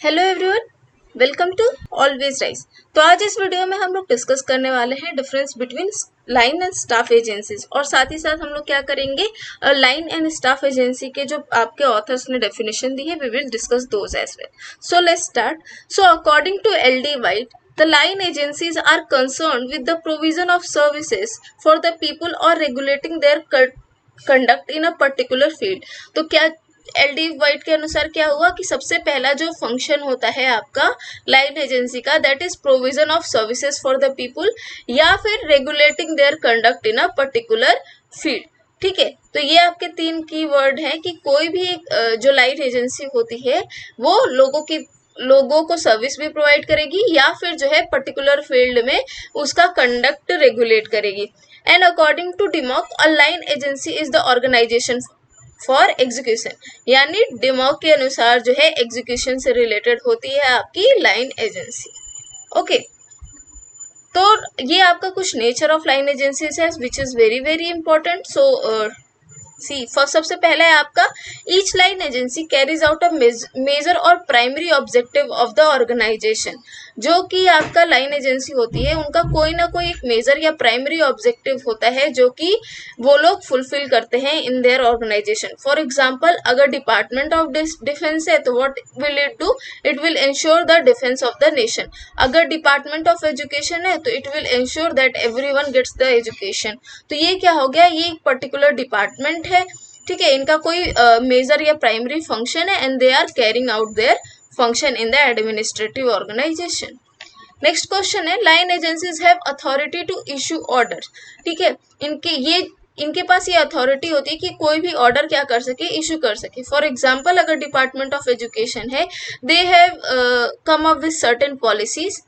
Hello everyone, welcome to always rise. तो आज इस वीडियो में हम लोग डिस्कस करने वाले हैं difference between line and staff agencies, और साथ ही साथ हम लोग क्या करेंगे, लाइन एंड स्टाफ एजेंसी के जो आपके ऑथर्स ने डेफिनेशन दी है, we will discuss those as well. So let's start. So according to L D. White, the line agencies are concerned with the provision of services for the people or regulating their conduct in a particular field। तो क्या LD. White के अनुसार क्या हुआ कि सबसे पहला जो फंक्शन होता है आपका लाइन एजेंसी का, that is provision of services for the people या फिर regulating there conduct in a particular field. ठीक है, तो ये आपके तीन की वर्ड है कि कोई भी एक जो लाइन एजेंसी होती है वो लोगों को सर्विस भी प्रोवाइड करेगी या फिर जो है पर्टिकुलर फील्ड में उसका कंडक्ट रेगुलेट करेगी। And according to Dimock, a line agency is the organisation for execution, यानी डिमॉक के अनुसार जो है एग्जीक्यूशन से रिलेटेड होती है आपकी लाइन एजेंसी। ओके, तो ये आपका कुछ नेचर ऑफ लाइन एजेंसीज है which is very very important. So see first, सबसे पहला है आपका each line agency carries out a major और primary objective of the organisation. जो कि आपका लाइन एजेंसी होती है उनका कोई ना कोई एक मेजर या प्राइमरी ऑब्जेक्टिव होता है जो कि वो लोग फुलफिल करते हैं in their organisation. For example, अगर डिपार्टमेंट ऑफ डिफेंस है तो what will it do, it will ensure the defence of the nation. अगर डिपार्टमेंट ऑफ एजुकेशन है तो it will ensure that everyone gets the education. तो ये क्या हो गया, ये एक पर्टिकुलर डिपार्टमेंट है, ठीक है, इनका कोई मेजर या प्राइमरी फंक्शन है and they are carrying out their function in the administrative organisation. Next question है, line agencies have authority to issue order. ठीक है, इनके पास ये अथॉरिटी होती है कि कोई भी ऑर्डर क्या कर सके, इशू कर सके। फॉर एग्जाम्पल, अगर डिपार्टमेंट ऑफ एजुकेशन है, they have come up with certain policies.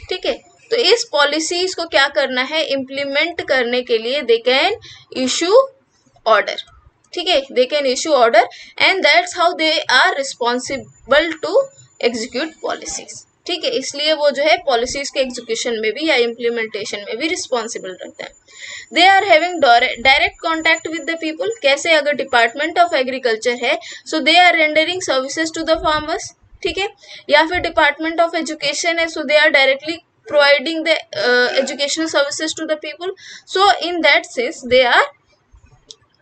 ठीक है, तो इस पॉलिसीज को क्या करना है, इम्प्लीमेंट करने के लिए दे कैन इशू ऑर्डर। ठीक है, they can issue order and that's how they are responsible to execute policies. ठीक है, इसलिए वो जो है पॉलिसीज के एग्जीक्यूशन में भी या इम्प्लीमेंटेशन में भी रिस्पॉन्सिबल रहते हैं। They are having direct contact with the people. कैसे, अगर डिपार्टमेंट ऑफ एग्रीकल्चर है so they are rendering services to the farmers. ठीक है, या फिर डिपार्टमेंट ऑफ एजुकेशन है so they are directly providing the educational services to the people. So in that sense they are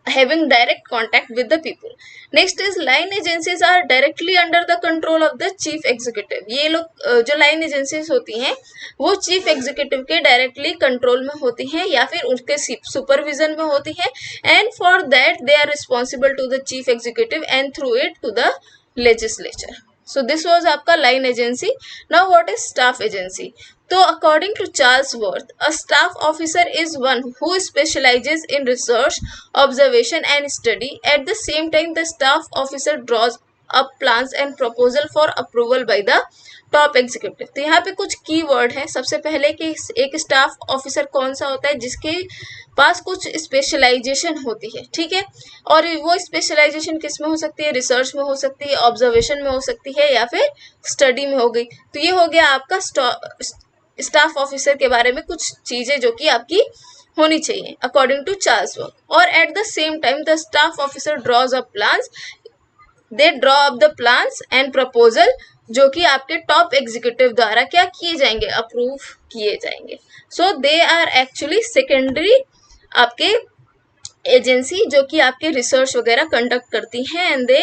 having direct contact with the people. Next is line agencies are directly under the control of the chief executive. ये लोग जो line agencies होती हैं वो chief executive के directly control में होती हैं या फिर उसके supervision में होती हैं, and for that they are responsible to the chief executive and through it to the legislature. So this was आपका line agency. Now what is staff agency? तो according to Charles Worth, a staff officer is one who specializes in research, observation and study. At the same time, the staff officer draws up plans and proposal for approval by the top executive. तो यहाँ पे कुछ की word है। सबसे पहले कि एक स्टाफ ऑफिसर कौन सा होता है, जिसके पास कुछ स्पेशलाइजेशन होती है। ठीक है, और वो स्पेशलाइजेशन किस में हो सकती है, रिसर्च में हो सकती है, ऑब्जर्वेशन में हो सकती है या फिर स्टडी में हो गई। तो ये हो गया आपका स्टाफ ऑफिसर के बारे में कुछ चीजें जो कि आपकी होनी चाहिए अकॉर्डिंग टू चार्ल्स वर्थ। और at the same time the staff officer draws up plans, they draw up the plans and proposal जो कि आपके टॉप एग्जीक्यूटिव द्वारा क्या किए जाएंगे, अप्रूव किए जाएंगे। So they are actually secondary आपके एजेंसी जो कि आपके रिसर्च वगैरह कंडक्ट करती हैं and they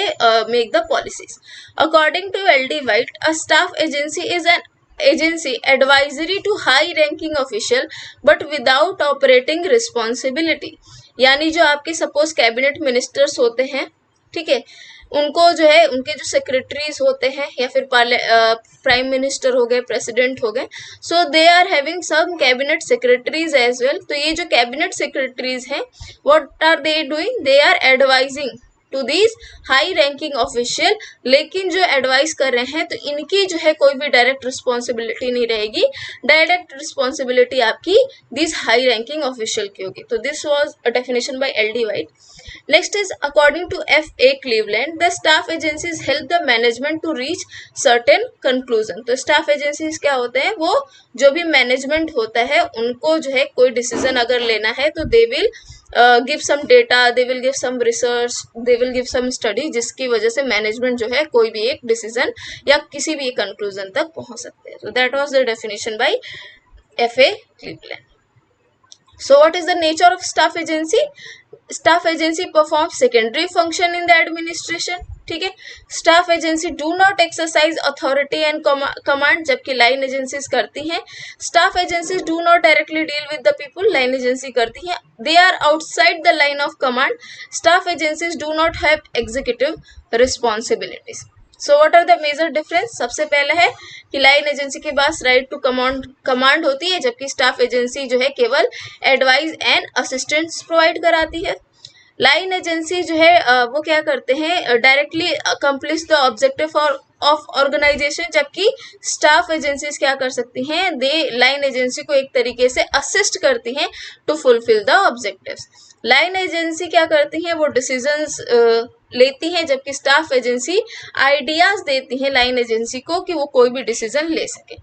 make the policies. According to L D. White, a staff agency is an agency advisory to high ranking official but without operating responsibility। यानी जो आपके सपोज कैबिनेट मिनिस्टर्स होते हैं, ठीक है, उनको जो है उनके जो सेक्रेटरीज होते हैं या फिर प्राइम मिनिस्टर हो गए, प्रेसिडेंट हो गए, so they are having some cabinet secretaries as well. तो ये जो कैबिनेट सेक्रेटरीज हैं, what are they doing, they are advising to this high ranking official. लेकिन जो एडवाइस कर रहे हैं तो इनकी जो है कोई भी डायरेक्ट रिस्पॉन्सिबिलिटी नहीं रहेगी, डायरेक्ट रिस्पॉन्सिबिलिटी आपकी दिस हाई रैंकिंग ऑफिशियल की होगी। तो this was a definition by L D. White. Next is according to F.A. Cleveland, the staff agencies help the management to reach certain conclusion. तो staff agencies क्या होते हैं, वो जो भी मैनेजमेंट होता है उनको जो है कोई डिसीजन अगर लेना है तो they will give some data, they will give some research, they will give some study, जिसकी वजह से मैनेजमेंट जो है कोई भी एक डिसीजन या किसी भी एक कंक्लूजन तक पहुंच सकते हैं. So that was the definition by F.A. Cleveland. So what is the nature of staff agency? Staff agency performs secondary function in the administration. ठीक है. Staff agency do not exercise authority and command, जबकि line agencies करती हैं. Staff agencies do not directly deal with the people, line agency करती हैं. They are outside the line of command. Staff agencies do not have executive responsibilities. So what are the major difference? सबसे पहले है कि line agency के पास right to command होती है, जबकि स्टाफ एजेंसी जो है केवल एडवाइस एंड असिस्टेंस प्रोवाइड कराती है. लाइन एजेंसी जो है वो क्या करते हैं, directly accomplish the objective of organisation, जबकि स्टाफ एजेंसीज क्या कर सकती हैं, दे लाइन एजेंसी को एक तरीके से असिस्ट करती हैं to fulfil the objectives. Line agency क्या करती हैं, वो डिसीजंस लेती हैं, जबकि स्टाफ एजेंसी आइडियाज देती हैं लाइन एजेंसी को कि वो कोई भी डिसीजन ले सके.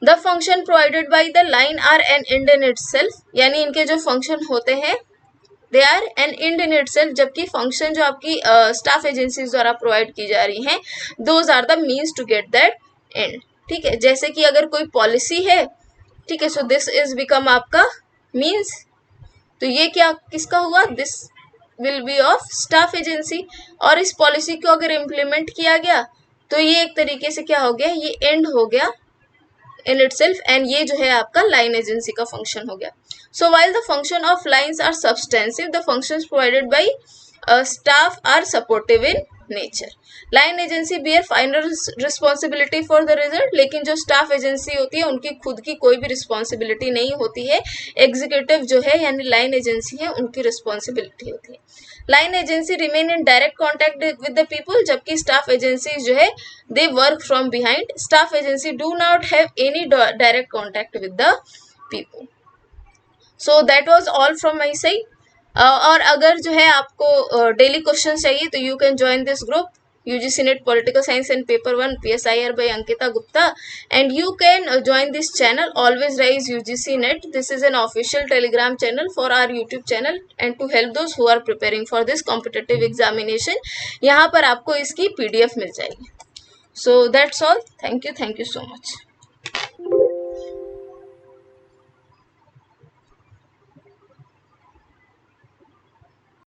The function provided by the line are an end in itself, यानी इनके जो फंक्शन होते हैं they are an end in itself, जबकि फंक्शन जो आपकी स्टाफ एजेंसीज द्वारा प्रोवाइड की जा रही हैं those are the means to get that end. ठीक है, जैसे कि अगर कोई पॉलिसी है, ठीक है, सो दिस इज बिकम आपका मीन्स, तो ये क्या किसका हुआ, this will be of staff agency. और इस पॉलिसी को अगर इम्प्लीमेंट किया गया तो ये एक तरीके से क्या हो गया, ये एंड हो गया इन इटसेल्फ, एंड ये जो है आपका लाइन एजेंसी का फंक्शन हो गया. So while the function of lines are substantive, the functions provided by staff are supportive in nature. Line agency bear final responsibility for the result, लेकिन जो staff agency होती है उनकी खुद की कोई भी रिस्पॉन्सिबिलिटी नहीं होती है. एग्जीक्यूटिव जो है यानी लाइन एजेंसी है उनकी रिस्पॉन्सिबिलिटी होती है. Line agency remain in direct contact with the people, जबकि स्टाफ एजेंसी जो है they work from behind. Staff agency do not have any direct contact with the people. So that was all from my side. और अगर जो है आपको daily question चाहिए तो you can join this group UGC NET Political Science and Paper 1 PSIR by Ankita Gupta, and you can join this channel Always Rise UGC NET. This is an official Telegram channel for our YouTube channel and to help those who are preparing for this competitive examination. यहाँ पर आपको इसकी PDF मिल जाएगी. So that's all. Thank you so much.